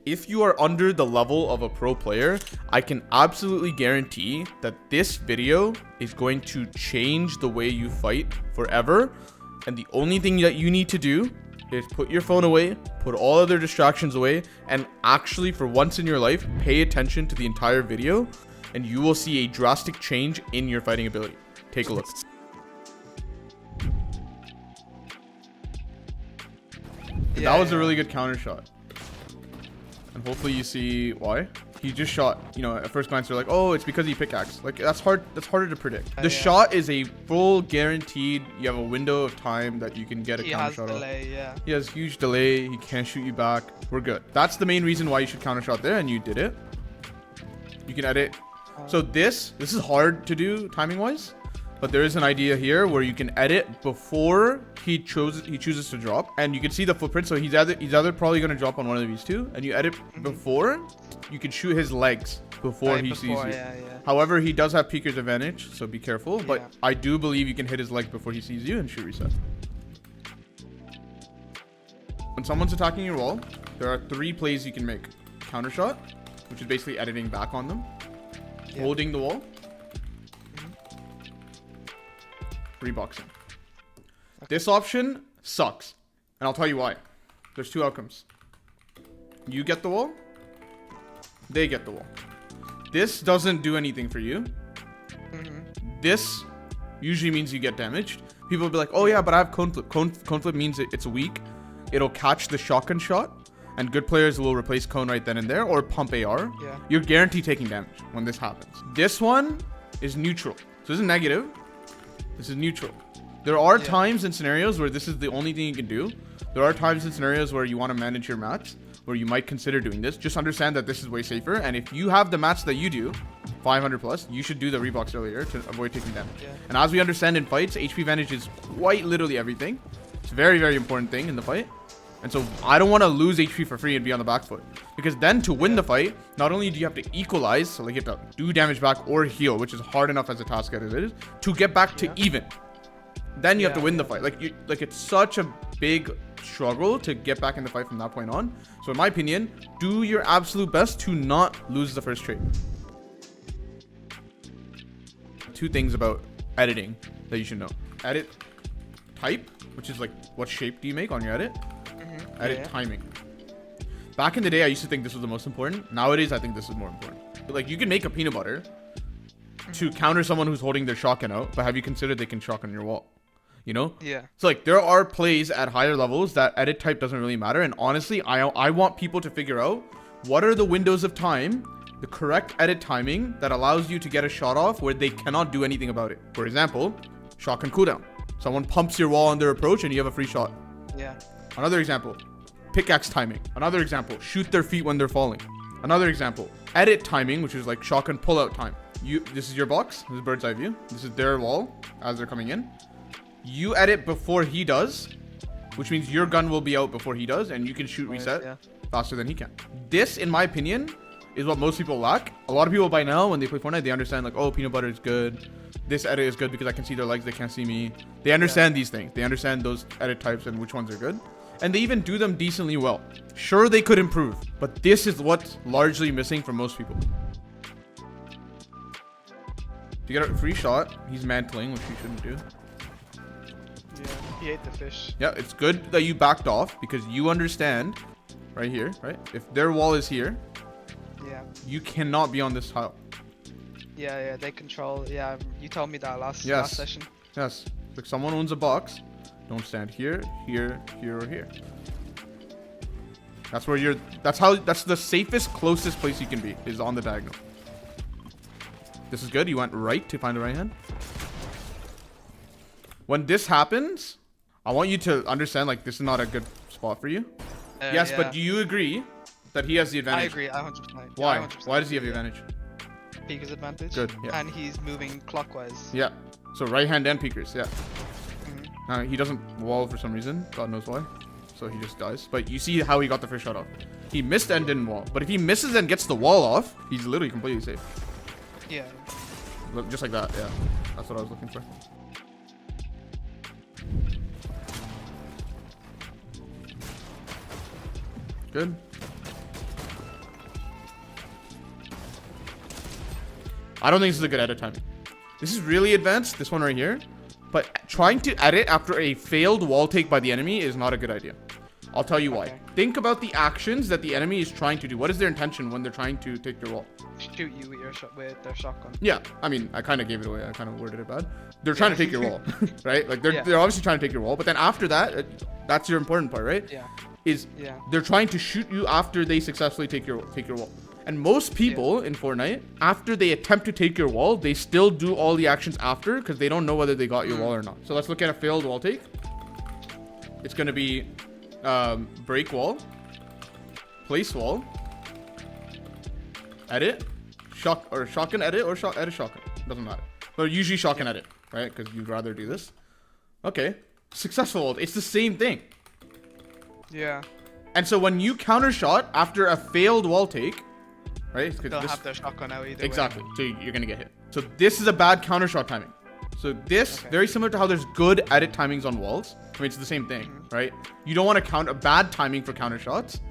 If you are under the level of a pro player, I can absolutely guarantee that this video is going to change the way you fight forever. And the only thing that you need to do is put your phone away, put all other distractions away, and actually, for once in your life, pay attention to the entire video, and you will see a drastic change in your fighting ability. Take a look. That was a really good counter shot. And hopefully you see why. He just shot, you know, at first glance you're like, oh, it's because he pickaxed. Like, that's harder to predict. The shot is a full guaranteed, you have a window of time that you can get a counter shot off. Yeah. He has huge delay, he can't shoot you back. We're good. That's the main reason why you should counter shot there, and you did it. You can edit. So this is hard to do timing wise. But there is an idea here where you can edit before he chooses to drop, and you can see the footprint. So he's either probably going to drop on one of these two, and you edit before you can shoot his legs before he sees you. However, he does have peeker's advantage, so be careful. But I do believe you can hit his legs before he sees you and shoot reset. When someone's attacking your wall, there are 3 plays you can make: counter shot, which is basically editing back on them, holding the wall, reboxing. This option sucks, and I'll tell you why. There's 2 outcomes. You get the wall, they get the wall. This doesn't do anything for you. This usually means you get damaged. People will be like, oh yeah, but I have cone flip. Cone flip means it's weak. It'll catch the shotgun shot, and good players will replace cone right then and there, or pump AR. You're guaranteed taking damage when this happens. This one is neutral. So this is negative. This is neutral. There are times and scenarios where this is the only thing you can do. There are times and scenarios where you want to manage your mats, where you might consider doing this. Just understand that this is way safer. And if you have the mats that you do, 500 plus, you should do the rebox earlier to avoid taking damage. And as we understand in fights, HP advantage is quite literally everything. It's a very, very important thing in the fight. And so I don't want to lose HP for free and be on the back foot. Because then to win the fight, not only do you have to equalize, so like you have to do damage back or heal, which is hard enough as a task as it is, to get back to even. Then you have to win the fight. Like it's such a big struggle to get back in the fight from that point on. So in my opinion, do your absolute best to not lose the first trade. 2 things about editing that you should know. Edit type, which is like what shape do you make on your edit. Edit timing. Back in the day, I used to think this was the most important. Nowadays, I think this is more important. But like, you can make a peanut butter to counter someone who's holding their shotgun out, but have you considered they can shotgun your wall? You know? So like, there are plays at higher levels that edit type doesn't really matter. And honestly, I want people to figure out what are the windows of time, the correct edit timing that allows you to get a shot off where they cannot do anything about it. For example, shotgun cooldown. Someone pumps your wall on their approach and you have a free shot. Another example, pickaxe timing. Another example, shoot their feet when they're falling. Another example, edit timing, which is like shotgun pullout time. This is your box. This is bird's eye view. This is their wall as they're coming in. You edit before he does, which means your gun will be out before he does, and you can shoot reset faster than he can. This, in my opinion, is what most people lack. A lot of people by now, when they play Fortnite, they understand like, oh, peanut butter is good. This edit is good because I can see their legs. They can't see me. They understand these things. They understand those edit types and which ones are good. And they even do them decently well. Sure, they could improve, but this is what's largely missing for most people. If you get a free shot, he's mantling, which you shouldn't do. He ate the fish. Yeah, it's good that you backed off because you understand right here, right? If their wall is here, you cannot be on this tile. They control. You told me that last session. Yes, like someone owns a box. Don't stand here, here, here, or here. That's where you're. That's the safest, closest place you can be is on the diagonal. This is good. You went right to find the right hand. When this happens, I want you to understand like this is not a good spot for you. Yes, but do you agree that he has the advantage? I agree, 100%. Why? 100%. Why does he have the advantage? Peeker's advantage. Good. And he's moving clockwise. So right hand and peekers. He doesn't wall for some reason. God knows why. So he just dies. But you see how he got the first shot off. He missed and didn't wall. But if he misses and gets the wall off, he's literally completely safe. Look, just like that. Yeah. That's what I was looking for. Good. I don't think this is a good edit timing. This is really advanced, this one right here. But trying to edit after a failed wall take by the enemy is not a good idea. I'll tell you why. Think about the actions that the enemy is trying to do. What is their intention when they're trying to take your wall? Shoot you with their shotgun. Yeah, I mean, I kind of gave it away. I kind of worded it bad. They're trying to take your wall, right? Like they're obviously trying to take your wall. But then after that, that's your important part, right? Yeah. They're trying to shoot you after they successfully take your wall. And most people in Fortnite, after they attempt to take your wall, they still do all the actions after because they don't know whether they got your wall or not. So let's look at a failed wall take. It's gonna be break wall, place wall, edit, shotgun edit, or edit shotgun. Doesn't matter. But usually shotgun edit, right? Because you'd rather do this. Okay, successful wall. It's the same thing. Yeah. And so when you counter shot after a failed wall take, right? They'll have their shotgun out either exactly. way. So you're gonna get hit. So this is a bad counter shot timing. So this, very similar to how there's good edit timings on walls. I mean, it's the same thing, right? You don't want to count a bad timing for counter shots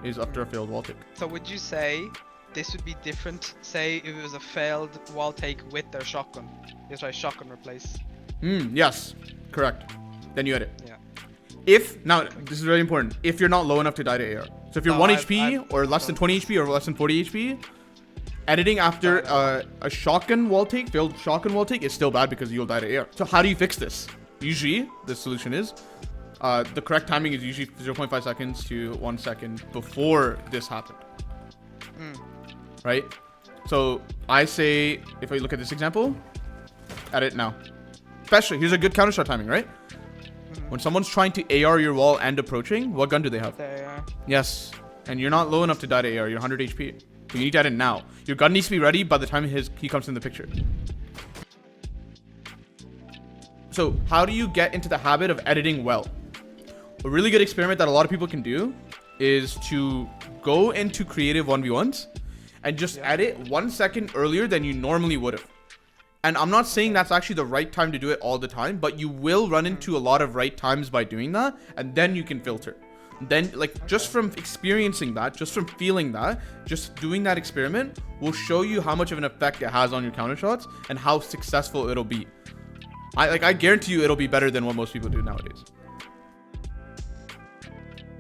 is after a failed wall take. So would you say this would be different, say, if it was a failed wall take with their shotgun? Yes, right, shotgun replace. Yes, correct. Then you edit. Yeah. Now, this is very important. If you're not low enough to die to AR. So if you're 1 HP or less than 20 HP or less than 40 HP, editing after a shotgun wall take, failed shotgun wall take, is still bad because you'll die to AR. So how do you fix this? Usually, the solution is, the correct timing is usually 0.5 seconds to 1 second before this happened. Right? So I say, if I look at this example, edit now. Especially, here's a good counter shot timing, right? When someone's trying to AR your wall and approaching, what gun do they have? There. Yes. And you're not low enough to die to AR. You're 100 HP. So you need to edit now. Your gun needs to be ready by the time he comes in the picture. So how do you get into the habit of editing well? A really good experiment that a lot of people can do is to go into creative 1v1s and just edit 1 second earlier than you normally would have. And I'm not saying that's actually the right time to do it all the time, but you will run into a lot of right times by doing that, and then you can filter. Then, just from experiencing that, just from feeling that, just doing that experiment will show you how much of an effect it has on your counter shots and how successful it'll be. I guarantee you it'll be better than what most people do nowadays.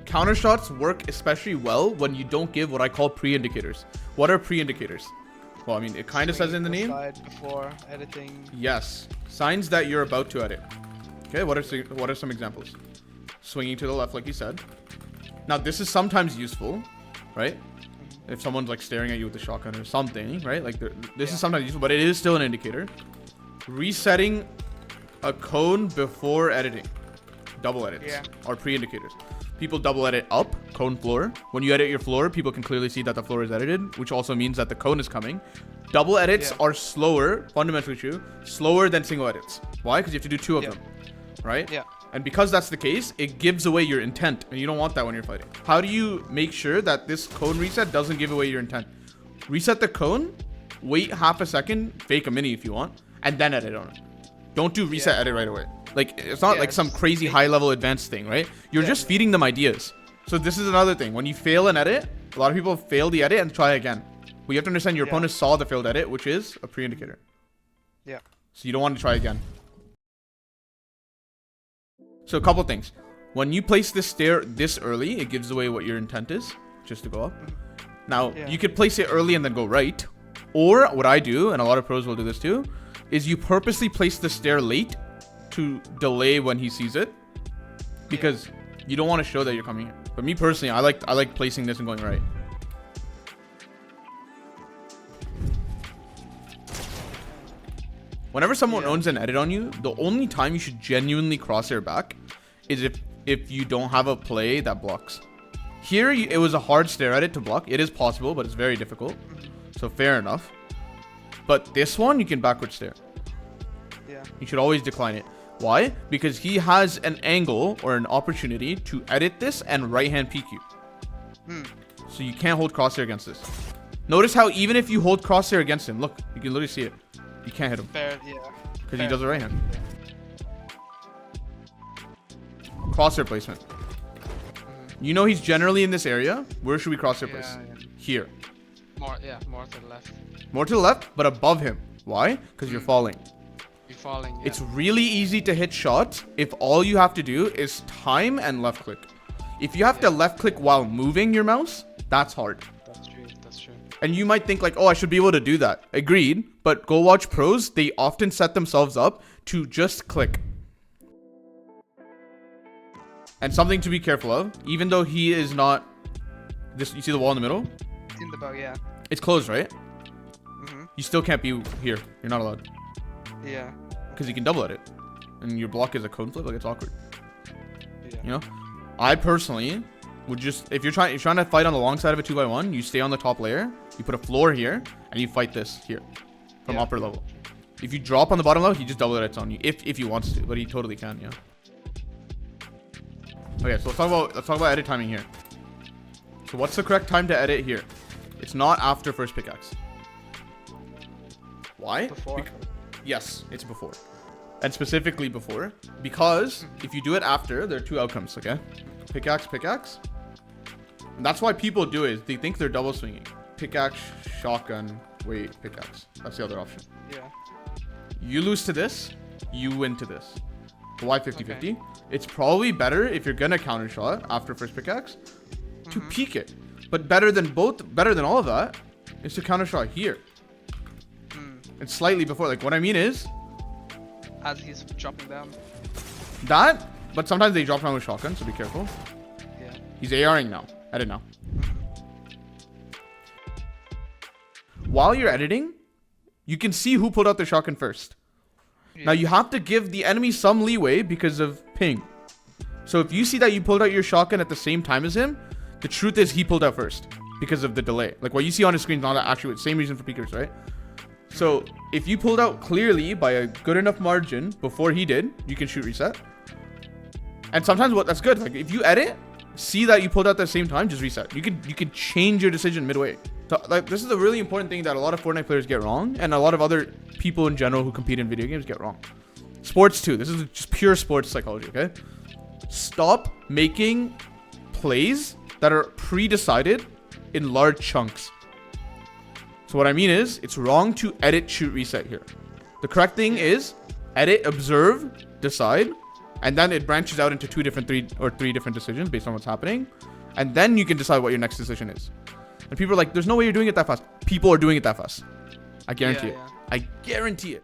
Counter shots work especially well when you don't give what I call pre-indicators. What are pre-indicators? Well, I mean, it kind of says in the name. Before editing. Yes, signs that you're about to edit. Okay, what are some examples? Swinging to the left, like you said. Now, this is sometimes useful, right? If someone's like staring at you with a shotgun or something, right? Like this is sometimes useful, but it is still an indicator. Resetting a cone before editing. Double edits are pre-indicators. People double edit up, cone floor. When you edit your floor, people can clearly see that the floor is edited, which also means that the cone is coming. Double edits are slower, fundamentally true, slower than single edits. Why? Because you have to do 2 of them, right? Yeah. And because that's the case, it gives away your intent, and you don't want that when you're fighting. How do you make sure that this cone reset doesn't give away your intent? Reset the cone, wait half a second, fake a mini if you want, and then edit on it. Don't do reset edit right away. Like, it's not like some crazy high-level advanced thing, right? You're just feeding them ideas. So this is another thing. When you fail an edit, a lot of people fail the edit and try again. Well, you have to understand your opponent saw the failed edit, which is a pre-indicator. Yeah. So you don't want to try again. So a couple things. When you place this stair this early, it gives away what your intent is, just to go up. Now, you could place it early and then go right. Or what I do, and a lot of pros will do this too, is you purposely place the stair late to delay when he sees it, because you don't want to show that you're coming in. But me personally, I like placing this and going right. Whenever someone owns an edit on you, the only time you should genuinely crosshair back is if you don't have a play that blocks. Here, it was a hard stair edit to block. It is possible, but it's very difficult. So fair enough. But this one, you can backward stare. Yeah. You should always decline it. Why? Because he has an angle or an opportunity to edit this and right-hand peek you. So you can't hold crosshair against this. Notice how even if you hold crosshair against him, look, you can literally see it. You can't hit him. Fair, Because he does the right hand. Crosshair placement. You know he's generally in this area. Where should we crosshair place? Here. More to the left. More to the left, but above him. Why? Because you're falling. You're falling. Yeah. It's really easy to hit shots if all you have to do is time and left click. If you have to left click while moving your mouse, that's hard. That's true. That's true. And you might think like, oh, I should be able to do that. Agreed. But go watch pros. They often set themselves up to just click. And something to be careful of, even though he is not this, you see the wall in the middle? In the bow, yeah. It's closed, right? Mm-hmm. You still can't be here. You're not allowed. Yeah. Because you can double at it. And your block is a cone flip, like it's awkward. Yeah. You know? I personally would just, if you're trying to fight on the long side of a 2x1, you stay on the top layer, you put a floor here, and you fight this here. From upper level. If you drop on the bottom level, he just double edits on you. If he wants to, but he totally can, yeah. Okay, so let's talk about edit timing here. So what's the correct time to edit here? It's not after first pickaxe. Why? Before. Yes, it's before. And specifically before. Because if you do it after, there are two outcomes, okay? Pickaxe, pickaxe. And that's why people do it. They think they're double swinging. Pickaxe, shotgun, wait, pickaxe. That's the other option. Yeah. You lose to this, you win to this. Why 50-50? It's probably better if you're gonna counter shot after first pickaxe to peek it. But better than all of that is to counter shot here. And slightly before. Like what I mean is as he's dropping down. That, but sometimes they drop down with shotgun, so be careful. Yeah. He's ARing now. Edit now. While you're editing, you can see who pulled out the shotgun first. Yeah. Now you have to give the enemy some leeway because of ping. So if you see that you pulled out your shotgun at the same time as him, the truth is he pulled out first because of the delay. Like what you see on his screen is not actually the same reason for peekers, right? So if you pulled out clearly by a good enough margin before he did, you can shoot reset. And sometimes that's good. Like if you edit, see that you pulled out at the same time, just reset. You can change your decision midway. So like this is a really important thing that a lot of Fortnite players get wrong, and a lot of other people in general who compete in video games get wrong. Sports too. This is just pure sports psychology, okay? Stop making plays that are pre-decided in large chunks. So what I mean is, it's wrong to edit, shoot, reset here. The correct thing is edit, observe, decide, and then it branches out into three different decisions based on what's happening, and then you can decide what your next decision is. And people are like, there's no way you're doing it that fast. People are doing it that fast. I guarantee it. I guarantee it.